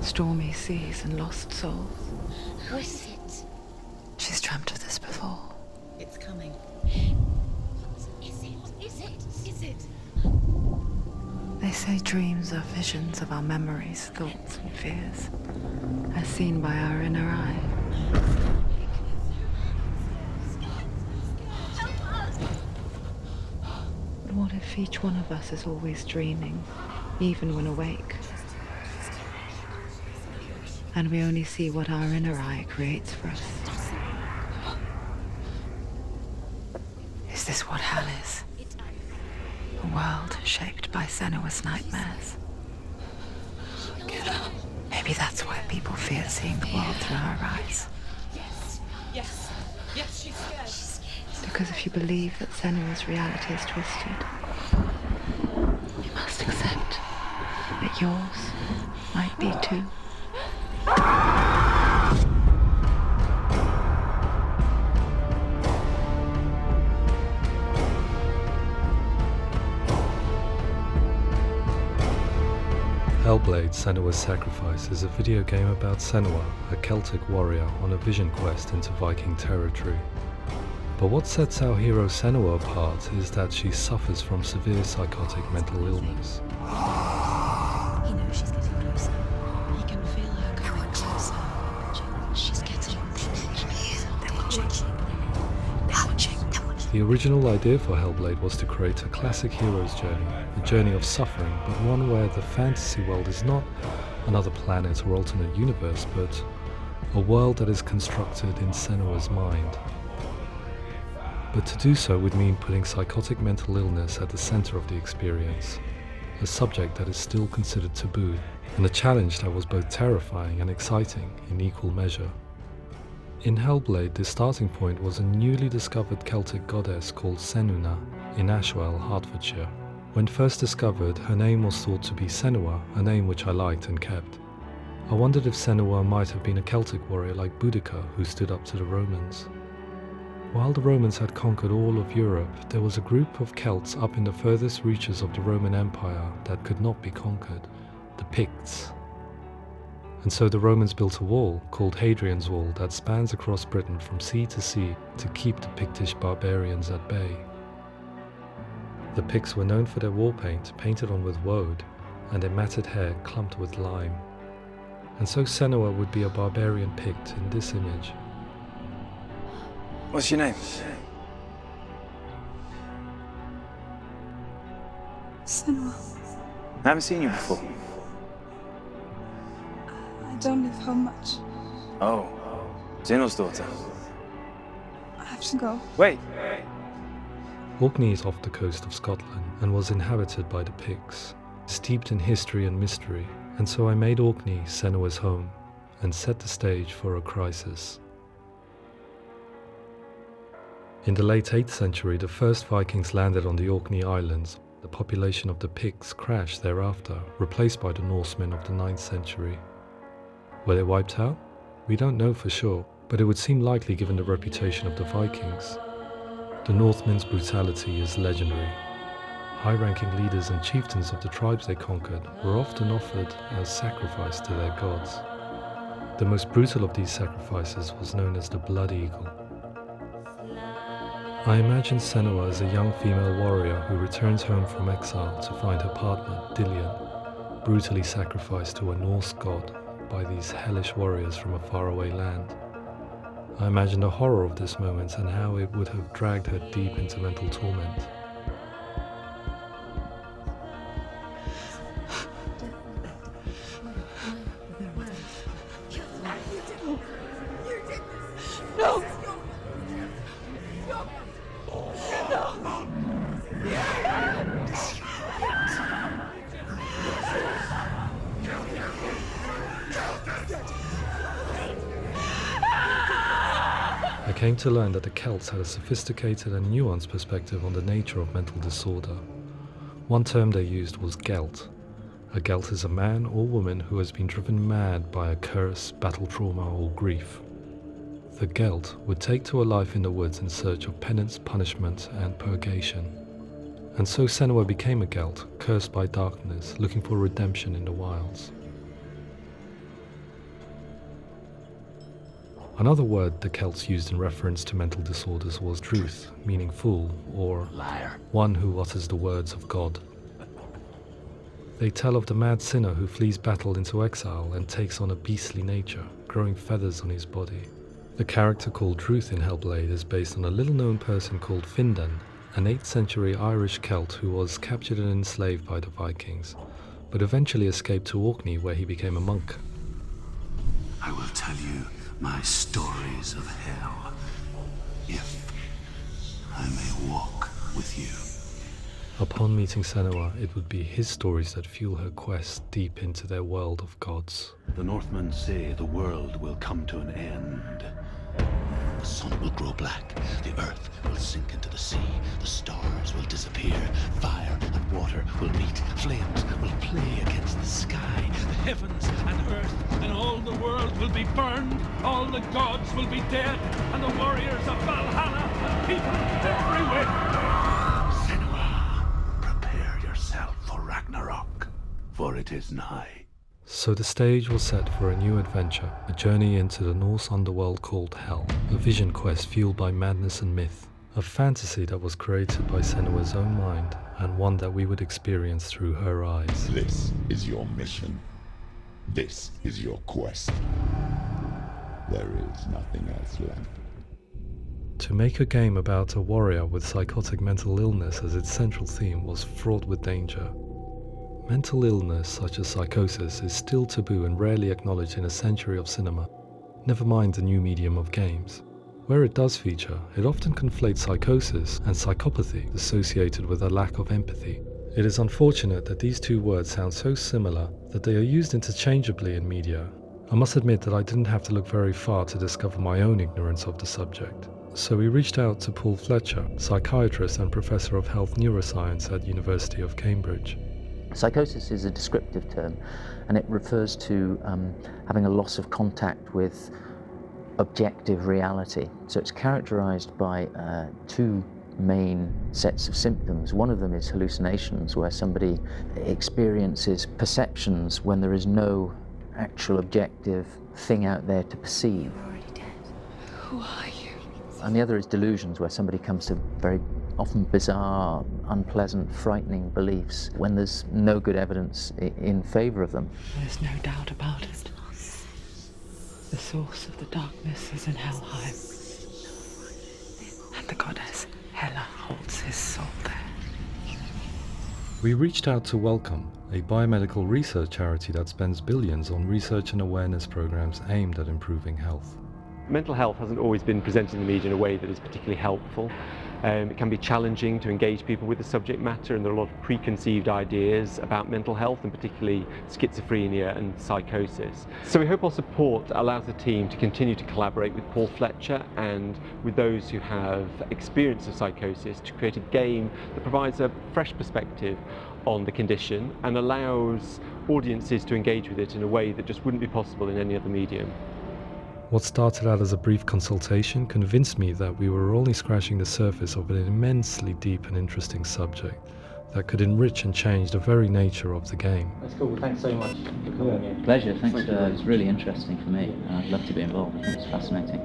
Stormy seas and lost souls. Who is it? She's dreamt of this before. It's coming. Is it? They say dreams are visions of our memories, thoughts and fears, as seen by our inner eye. But what if each one of us is always dreaming, even when awake? And we only see what our inner eye creates for us. Is this what hell is? A world shaped by Senua's nightmares. Maybe that's why people fear seeing the world through our eyes. Yes, she's scared. Because if you believe that Senua's reality is twisted, you must accept that yours might be too. Hellblade: Senua's Sacrifice is a video game about Senua, a Celtic warrior on a vision quest into Viking territory. But what sets our hero Senua apart is that she suffers from severe psychotic mental illness. He knows she's getting closer. He can feel her coming closer. She's getting closer. The original idea for Hellblade was to create a classic hero's journey, a journey of suffering, but one where the fantasy world is not another planet or alternate universe, but a world that is constructed in Senua's mind. But to do so would mean putting psychotic mental illness at the center of the experience, a subject that is still considered taboo, and a challenge that was both terrifying and exciting in equal measure. In Hellblade, the starting point was a newly discovered Celtic goddess called Senua in Ashwell, Hertfordshire. When first discovered, her name was thought to be Senua, a name which I liked and kept. I wondered if Senua might have been a Celtic warrior like Boudica who stood up to the Romans. While the Romans had conquered all of Europe, there was a group of Celts up in the furthest reaches of the Roman Empire that could not be conquered, the Picts. And so the Romans built a wall, called Hadrian's Wall, that spans across Britain from sea to sea to keep the Pictish barbarians at bay. The Picts were known for their war paint, painted on with woad, and their matted hair clumped with lime. And so Senua would be a barbarian Pict in this image. What's your name? Senua. I haven't seen you before. I don't live home much. Oh, Zeno's daughter. I have to go. Wait. Orkney is off the coast of Scotland and was inhabited by the Picts, steeped in history and mystery, and so I made Orkney Senua's home and set the stage for a crisis. In the late 8th century, the first Vikings landed on the Orkney Islands. The population of the Picts crashed thereafter, replaced by the Norsemen of the 9th century. Were they wiped out? We don't know for sure, but it would seem likely given the reputation of the Vikings. The Northmen's brutality is legendary. High-ranking leaders and chieftains of the tribes they conquered were often offered as sacrifice to their gods. The most brutal of these sacrifices was known as the Blood Eagle. I imagine Senua as a young female warrior who returns home from exile to find her partner, Dillion, brutally sacrificed to a Norse god by these hellish warriors from a faraway land. I imagine the horror of this moment and how it would have dragged her deep into mental torment. No! I came to learn that the Celts had a sophisticated and nuanced perspective on the nature of mental disorder. One term they used was gelt. A gelt is a man or woman who has been driven mad by a curse, battle trauma, or grief. The gelt would take to a life in the woods in search of penance, punishment, and purgation. And so Senua became a gelt, cursed by darkness, looking for redemption in the wilds. Another word the Celts used in reference to mental disorders was druth, meaning fool, or Liar. one who utters the words of God. They tell of the mad sinner who flees battle into exile and takes on a beastly nature, growing feathers on his body. The character called Druth in Hellblade is based on a little-known person called Findan, an 8th century Irish Celt who was captured and enslaved by the Vikings, but eventually escaped to Orkney where he became a monk. I will tell you my stories of hell, if I may walk with you. Upon meeting Senua, it would be his stories that fuel her quest deep into their world of gods. The Northmen say the world will come to an end. The sun will grow black, the earth will sink into the sea, the stars will disappear, fire and water will meet, flames will play against the sky, the heavens and earth and all the world will be burned, all the gods will be dead, and the warriors of Valhalla and people everywhere. Senua, prepare yourself for Ragnarok, for it is nigh. So the stage was set for a new adventure, a journey into the Norse underworld called Hell, a vision quest fueled by madness and myth, a fantasy that was created by Senua's own mind, and one that we would experience through her eyes. This is your mission. This is your quest. There is nothing else left. To make a game about a warrior with psychotic mental illness as its central theme was fraught with danger. Mental illness, such as psychosis, is still taboo and rarely acknowledged in a century of cinema, never mind the new medium of games. Where it does feature, it often conflates psychosis and psychopathy associated with a lack of empathy. It is unfortunate that these two words sound so similar that they are used interchangeably in media. I must admit that I didn't have to look very far to discover my own ignorance of the subject. So we reached out to Paul Fletcher, psychiatrist and professor of health neuroscience at University of Cambridge. Psychosis is a descriptive term, and it refers to having a loss of contact with objective reality. So it's characterized by two main sets of symptoms. One of them is hallucinations, where somebody experiences perceptions when there is no actual objective thing out there to perceive. You're already dead. Who are you? And the other is delusions, where somebody comes to very often bizarre, unpleasant, frightening beliefs when there's no good evidence in favor of them. There's no doubt about it. The source of the darkness is in Helheim. And the goddess Hela holds his soul there. We reached out to Welcome, a biomedical research charity that spends billions on research and awareness programs aimed at improving health. Mental health hasn't always been presented in the media in a way that is particularly helpful. It can be challenging to engage people with the subject matter, and there are a lot of preconceived ideas about mental health, and particularly schizophrenia and psychosis. So we hope our support allows the team to continue to collaborate with Paul Fletcher and with those who have experience of psychosis to create a game that provides a fresh perspective on the condition and allows audiences to engage with it in a way that just wouldn't be possible in any other medium. What started out as a brief consultation convinced me that we were only scratching the surface of an immensely deep and interesting subject that could enrich and change the very nature of the game. That's cool. Thanks so much for coming here. Pleasure. Thanks. It's really interesting for me. I'd love to be involved. I think it's fascinating.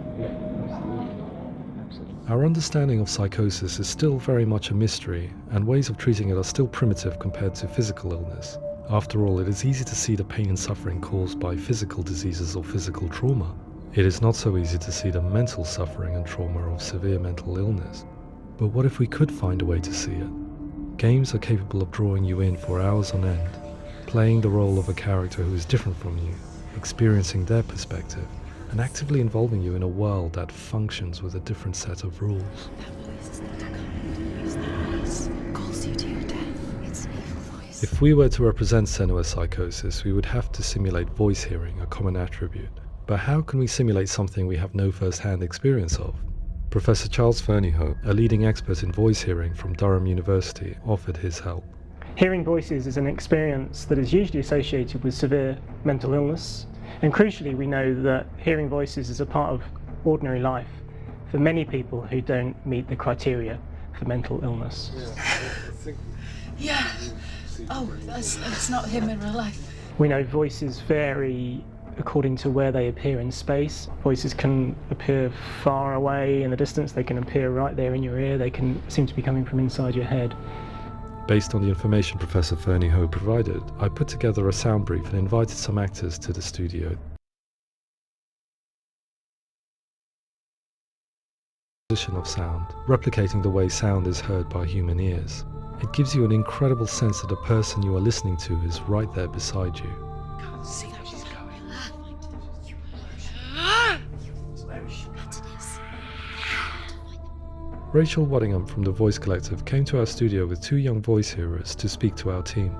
Absolutely. Our understanding of psychosis is still very much a mystery, and ways of treating it are still primitive compared to physical illness. After all, it is easy to see the pain and suffering caused by physical diseases or physical trauma. It is not so easy to see the mental suffering and trauma of severe mental illness. But what if we could find a way to see it? Games are capable of drawing you in for hours on end, playing the role of a character who is different from you, experiencing their perspective, and actively involving you in a world that functions with a different set of rules. That voice is not a kind. It's not us. Calls you to your death. It's an evil voice. If we were to represent Senua's psychosis, we would have to simulate voice hearing, a common attribute. But how can we simulate something we have no first-hand experience of? Professor Charles Fernyhough, a leading expert in voice hearing from Durham University, offered his help. Hearing voices is an experience that is usually associated with severe mental illness, and crucially we know that hearing voices is a part of ordinary life for many people who don't meet the criteria for mental illness. Yeah. Oh, that's not him in real life. We know voices vary according to where they appear in space. Voices can appear far away in the distance, they can appear right there in your ear, they can seem to be coming from inside your head. Based on the information Professor Fernie Ho provided, I put together a sound brief and invited some actors to the studio. Position of sound, replicating the way sound is heard by human ears. It gives you an incredible sense that the person you are listening to is right there beside you. Can't see how she's going. Rachel Waddingham from the Voice Collective came to our studio with 2 young voice hearers to speak to our team.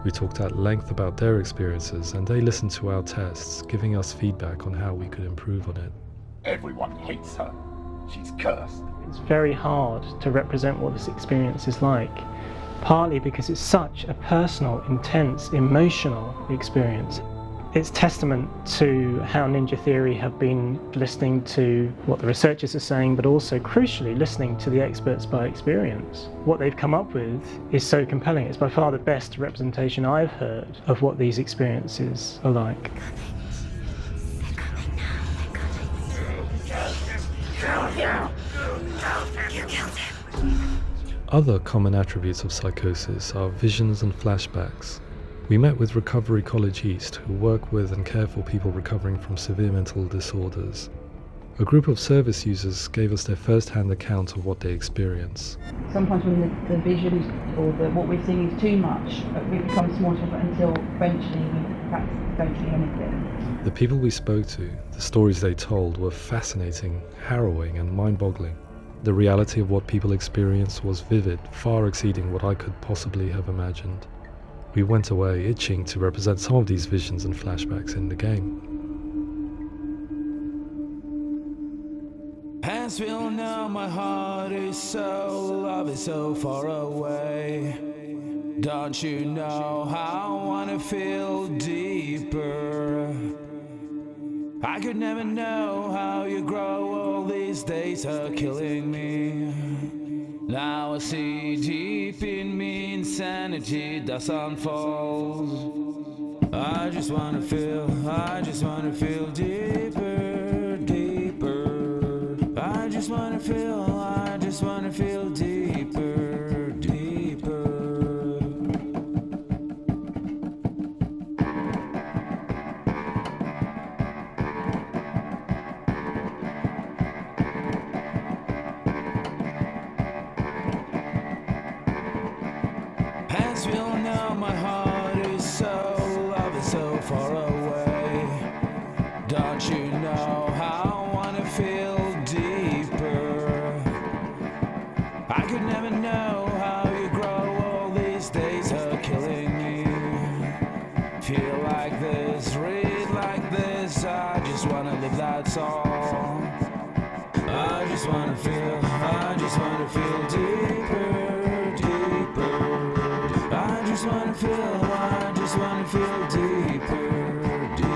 We talked at length about their experiences and they listened to our tests, giving us feedback on how we could improve on it. Everyone hates her. She's cursed. It's very hard to represent what this experience is like, partly because it's such a personal, intense, emotional experience. It's testament to how Ninja Theory have been listening to what the researchers are saying, but also, crucially, listening to the experts by experience. What they've come up with is so compelling. It's by far the best representation I've heard of what these experiences are like. Other common attributes of psychosis are visions and flashbacks. We met with Recovery College East, who work with and care for people recovering from severe mental disorders. A group of service users gave us their first-hand account of what they experience. Sometimes when the visions or what we're seeing is too much, it becomes more difficult until eventually we perhaps don't see anything. The people we spoke to, the stories they told, were fascinating, harrowing and mind-boggling. The reality of what people experienced was vivid, far exceeding what I could possibly have imagined. We went away itching to represent some of these visions and flashbacks in the game. As we all know, my heart is so, love is so far away. Don't you know how I wanna feel deeper? I could never know how you grow, all these days are killing me. Now I see deep in me insanity does unfold. I just wanna feel deeper, deeper. I just wanna feel deeper, deeper. As we all know, my heart is so, love is so far away. Don't you know how I wanna feel deeper? I could never know how you grow, all these days are killing me. Feel like this, read like this, I just wanna live, that's all. I just wanna feel deeper, deeper. I just wanna feel deeper, deeper.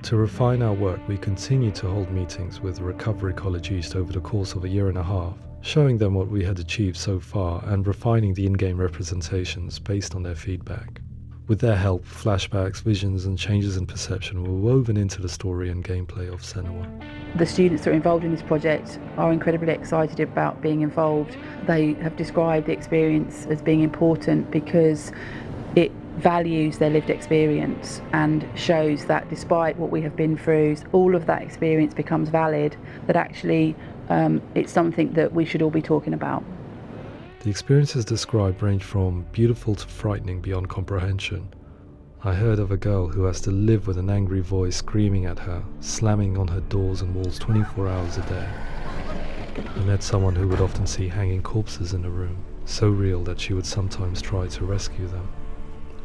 To refine our work, we continued to hold meetings with Recovery College East over the course of a year and a half, showing them what we had achieved so far and refining the in-game representations based on their feedback. With their help, flashbacks, visions and changes in perception were woven into the story and gameplay of Senua. The students that are involved in this project are incredibly excited about being involved. They have described the experience as being important because it values their lived experience and shows that despite what we have been through, all of that experience becomes valid, that actually it's something that we should all be talking about. The experiences described range from beautiful to frightening beyond comprehension. I heard of a girl who has to live with an angry voice screaming at her, slamming on her doors and walls 24 hours a day. I met someone who would often see hanging corpses in a room, so real that she would sometimes try to rescue them.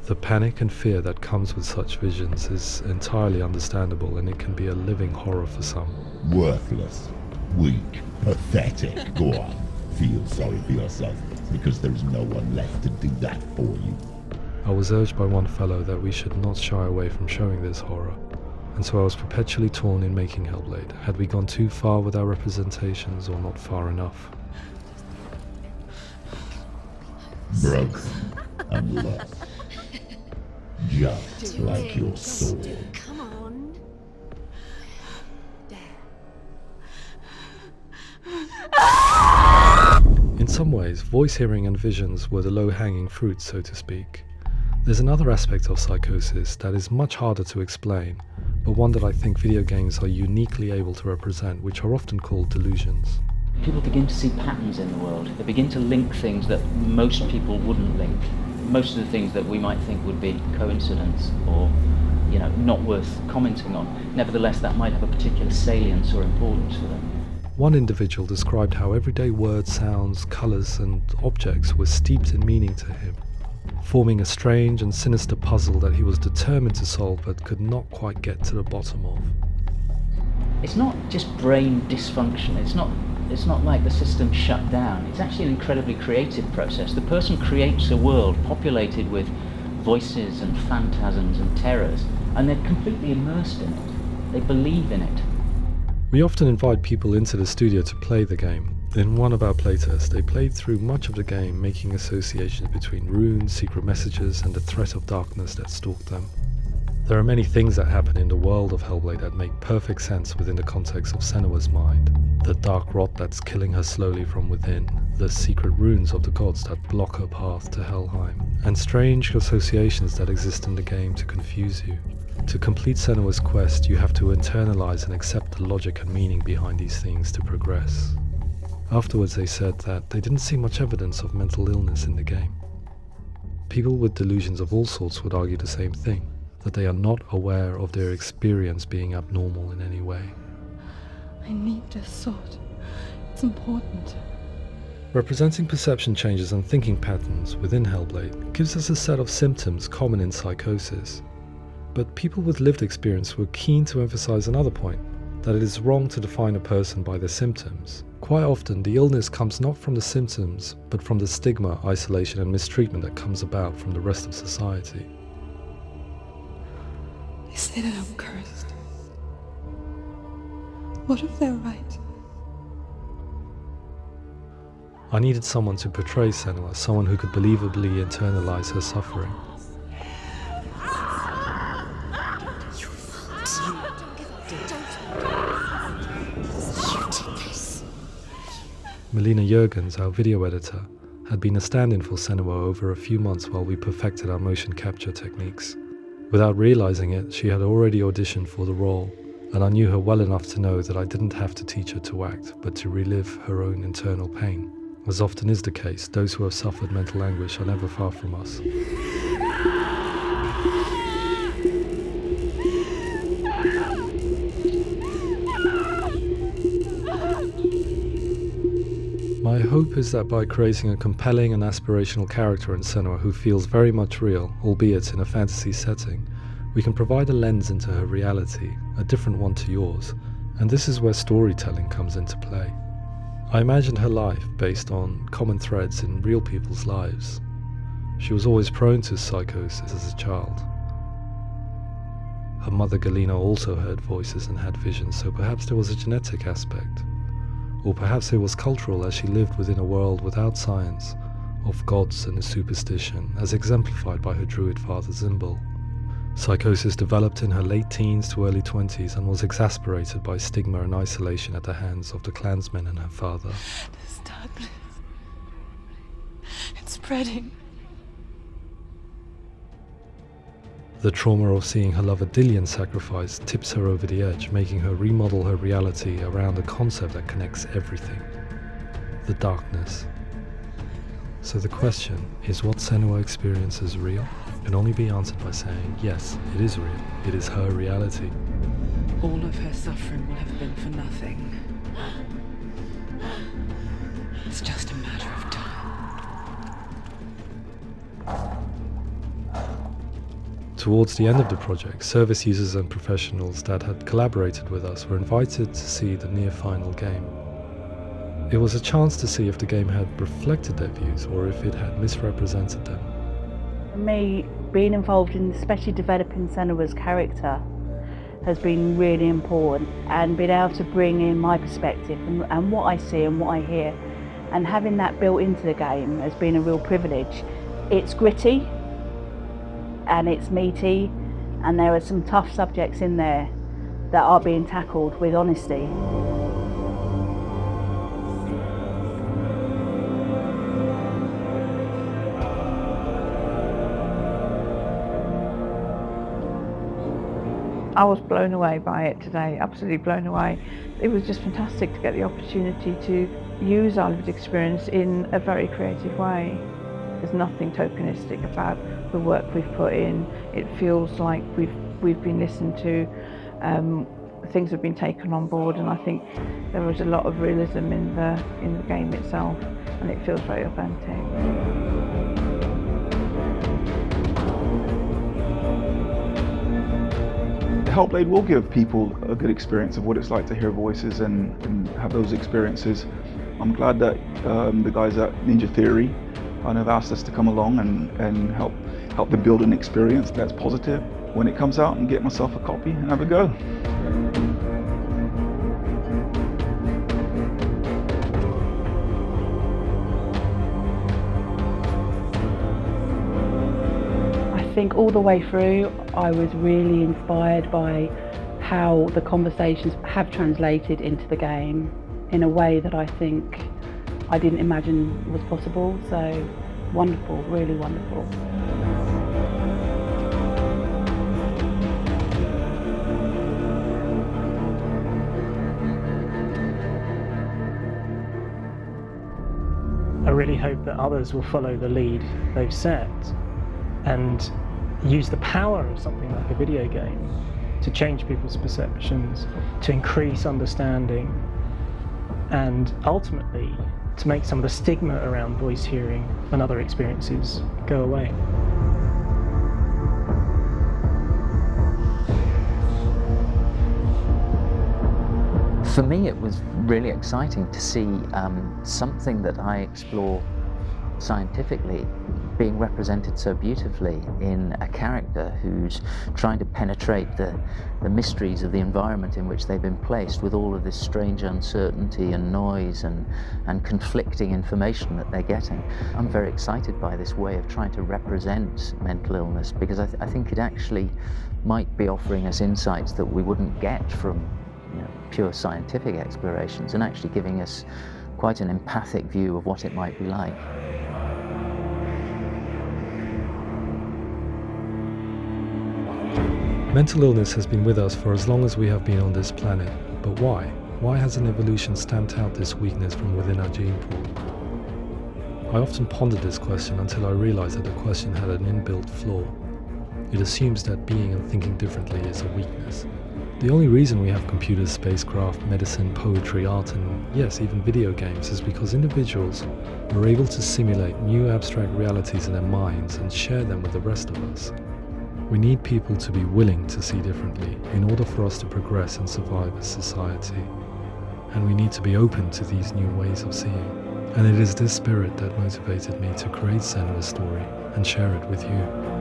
The panic and fear that comes with such visions is entirely understandable, and it can be a living horror for some. Worthless, weak, pathetic. Go on, feel sorry for yourself, because there is no one left to do that for you. I was urged by one fellow that we should not shy away from showing this horror, and so I was perpetually torn in making Hellblade. Had we gone too far with our representations or not far enough? broken and lost. Just like your soul. Come on. In some ways, voice hearing and visions were the low-hanging fruit, so to speak. There's another aspect of psychosis that is much harder to explain, but one that I think video games are uniquely able to represent, which are often called delusions. People begin to see patterns in the world. They begin to link things that most people wouldn't link. Most of the things that we might think would be coincidence or, not worth commenting on. Nevertheless, that might have a particular salience or importance for them. One individual described how everyday words, sounds, colours and objects were steeped in meaning to him, forming a strange and sinister puzzle that he was determined to solve but could not quite get to the bottom of. It's not just brain dysfunction. It's not like the system shut down. It's actually an incredibly creative process. The person creates a world populated with voices and phantasms and terrors, and they're completely immersed in it. They believe in it. We often invite people into the studio to play the game. In one of our playtests, they played through much of the game, making associations between runes, secret messages, and the threat of darkness that stalked them. There are many things that happen in the world of Hellblade that make perfect sense within the context of Senua's mind. The dark rot that's killing her slowly from within, the secret runes of the gods that block her path to Helheim, and strange associations that exist in the game to confuse you. To complete Senua's quest, you have to internalize and accept the logic and meaning behind these things to progress. Afterwards, they said that they didn't see much evidence of mental illness in the game. People with delusions of all sorts would argue the same thing, that they are not aware of their experience being abnormal in any way. I need this sword. It's important. Representing perception changes and thinking patterns within Hellblade gives us a set of symptoms common in psychosis. But people with lived experience were keen to emphasize another point, that it is wrong to define a person by their symptoms. Quite often, the illness comes not from the symptoms, but from the stigma, isolation and mistreatment that comes about from the rest of society. They say that I'm cursed. What if they're right? I needed someone to portray Senua, someone who could believably internalize her suffering. Melina Jurgens, our video editor, had been a stand-in for Senua over a few months while we perfected our motion capture techniques. Without realizing it, she had already auditioned for the role, and I knew her well enough to know that I didn't have to teach her to act, but to relive her own internal pain. As often is the case, those who have suffered mental anguish are never far from us. My hope is that by creating a compelling and aspirational character in Senua who feels very much real, albeit in a fantasy setting, we can provide a lens into her reality, a different one to yours, and this is where storytelling comes into play. I imagined her life based on common threads in real people's lives. She was always prone to psychosis as a child. Her mother Galina also heard voices and had visions, so perhaps there was a genetic aspect. Or perhaps it was cultural, as she lived within a world without science, of gods and a superstition, as exemplified by her druid father Zimble. Psychosis developed in her late teens to early 20s and was exacerbated by stigma and isolation at the hands of the clansmen and her father. This darkness. It's spreading. The trauma of seeing her lover Dillian sacrificed tips her over the edge, making her remodel her reality around a concept that connects everything: the darkness. So the question is, what Senua experiences real? Can only be answered by saying, yes, it is real. It is her reality. All of her suffering will have been for nothing. It's just a matter of time. Towards the end of the project, service users and professionals that had collaborated with us were invited to see the near-final game. It was a chance to see if the game had reflected their views or if it had misrepresented them. For me, being involved in especially developing Senua's character has been really important, and being able to bring in my perspective and what I see and what I hear, and having that built into the game has been a real privilege. It's gritty and it's meaty, and there are some tough subjects in there that are being tackled with honesty. I was blown away by it today, absolutely blown away. It was just fantastic to get the opportunity to use our lived experience in a very creative way. There's nothing tokenistic about the work we've put in. It feels like we've been listened to, things have been taken on board, and I think there was a lot of realism in the game itself, and it feels very authentic. Hellblade will give people a good experience of what it's like to hear voices and have those experiences. I'm glad that the guys at Ninja Theory kind of asked us to come along and help them build an experience that's positive when it comes out, and get myself a copy and have a go. I think all the way through I was really inspired by how the conversations have translated into the game in a way that I think I didn't imagine was possible. So wonderful, really wonderful. I really hope that others will follow the lead they've set and use the power of something like a video game to change people's perceptions, to increase understanding, and ultimately to make some of the stigma around voice hearing and other experiences go away. For me, it was really exciting to see something that I explore scientifically being represented so beautifully in a character who's trying to penetrate the mysteries of the environment in which they've been placed, with all of this strange uncertainty and noise and conflicting information that they're getting. I'm very excited by this way of trying to represent mental illness, because I think it actually might be offering us insights that we wouldn't get from pure scientific explorations, and actually giving us quite an empathic view of what it might be like. Mental illness has been with us for as long as we have been on this planet, but why? Why hasn't evolution stamped out this weakness from within our gene pool? I often pondered this question until I realized that the question had an inbuilt flaw. It assumes that being and thinking differently is a weakness. The only reason we have computers, spacecraft, medicine, poetry, art, and yes, even video games is because individuals are able to simulate new abstract realities in their minds and share them with the rest of us. We need people to be willing to see differently in order for us to progress and survive as society. And we need to be open to these new ways of seeing. And it is this spirit that motivated me to create Senua's story and share it with you.